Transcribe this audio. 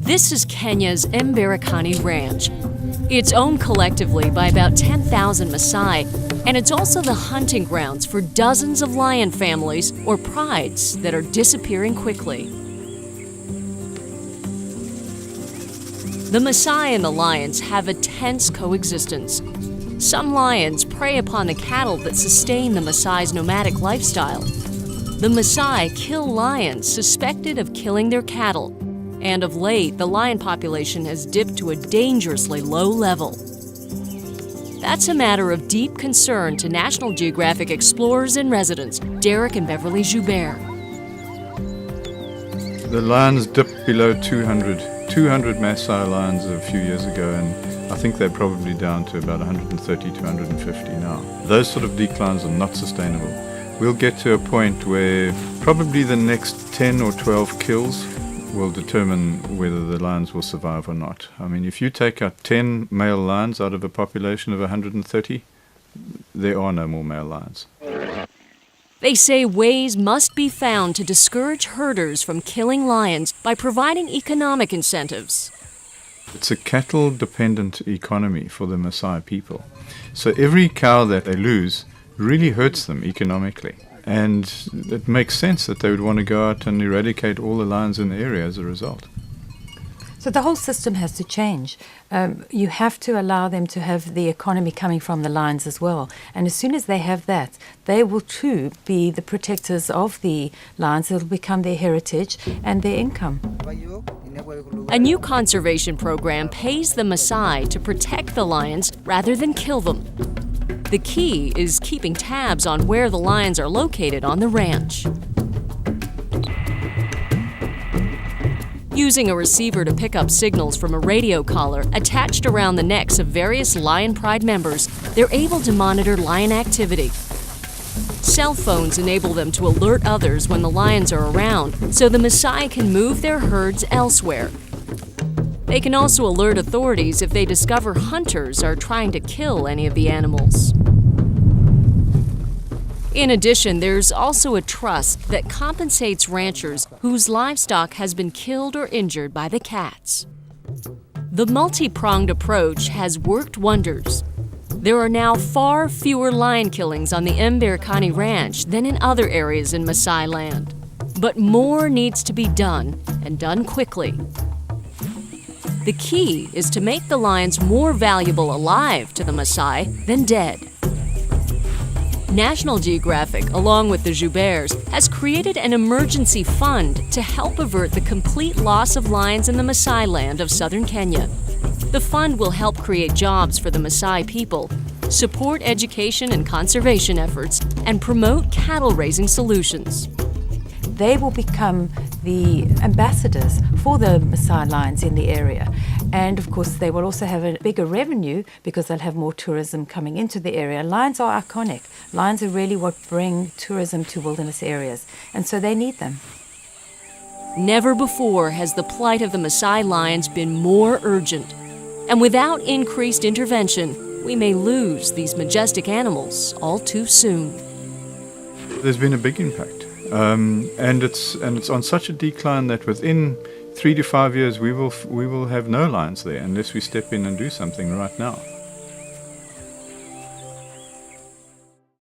This is Kenya's Mberekani Ranch. It's owned collectively by about 10,000 Masai, and it's also the hunting grounds for dozens of lion families or prides that are disappearing quickly. The Masai and the lions have a tense coexistence. Some lions prey upon the cattle that sustain the Masai's nomadic lifestyle. The Masai kill lions suspected of killing their cattle, and of late, the lion population has dipped to a dangerously low level. That's a matter of deep concern to National Geographic explorers and residents, Derek and Beverly Joubert. The lions dipped below 200 Masai lions a few years ago, and I think they're probably down to about 130 to 150 now. Those sort of declines are not sustainable. We'll get to a point where probably the next 10 or 12 kills will determine whether the lions will survive or not. I mean, if you take out 10 male lions out of a population of 130, there are no more male lions. They say ways must be found to discourage herders from killing lions by providing economic incentives. It's a cattle-dependent economy for the Masai people. So every cow that they lose really hurts them economically. And it makes sense that they would want to go out and eradicate all the lions in the area as a result. So the whole system has to change. You have to allow them to have the economy coming from the lions as well. And as soon as they have that, they will too be the protectors of the lions. It will become their heritage and their income. A new conservation program pays the Maasai to protect the lions rather than kill them. The key is keeping tabs on where the lions are located on the ranch. Using a receiver to pick up signals from a radio collar attached around the necks of various Lion Pride members, they're able to monitor lion activity. Cell phones enable them to alert others when the lions are around, so the Maasai can move their herds elsewhere. They can also alert authorities if they discover hunters are trying to kill any of the animals. In addition, there's also a trust that compensates ranchers whose livestock has been killed or injured by the cats. The multi-pronged approach has worked wonders. There are now far fewer lion killings on the Mberekani Ranch than in other areas in Masai land. But more needs to be done, and done quickly. The key is to make the lions more valuable alive to the Maasai than dead. National Geographic, along with the Jouberts, has created an emergency fund to help avert the complete loss of lions in the Masai land of southern Kenya. The fund will help create jobs for the Masai people, support education and conservation efforts, and promote cattle-raising solutions. They will become the ambassadors for the Masai lions in the area. And of course, they will also have a bigger revenue because they'll have more tourism coming into the area. Lions are iconic. Lions are really what bring tourism to wilderness areas. And so they need them. Never before has the plight of the Masai lions been more urgent. And without increased intervention, we may lose these majestic animals all too soon. There's been a big impact. And it's on such a decline that within 3 to 5 years we will have no lions there unless we step in and do something right now.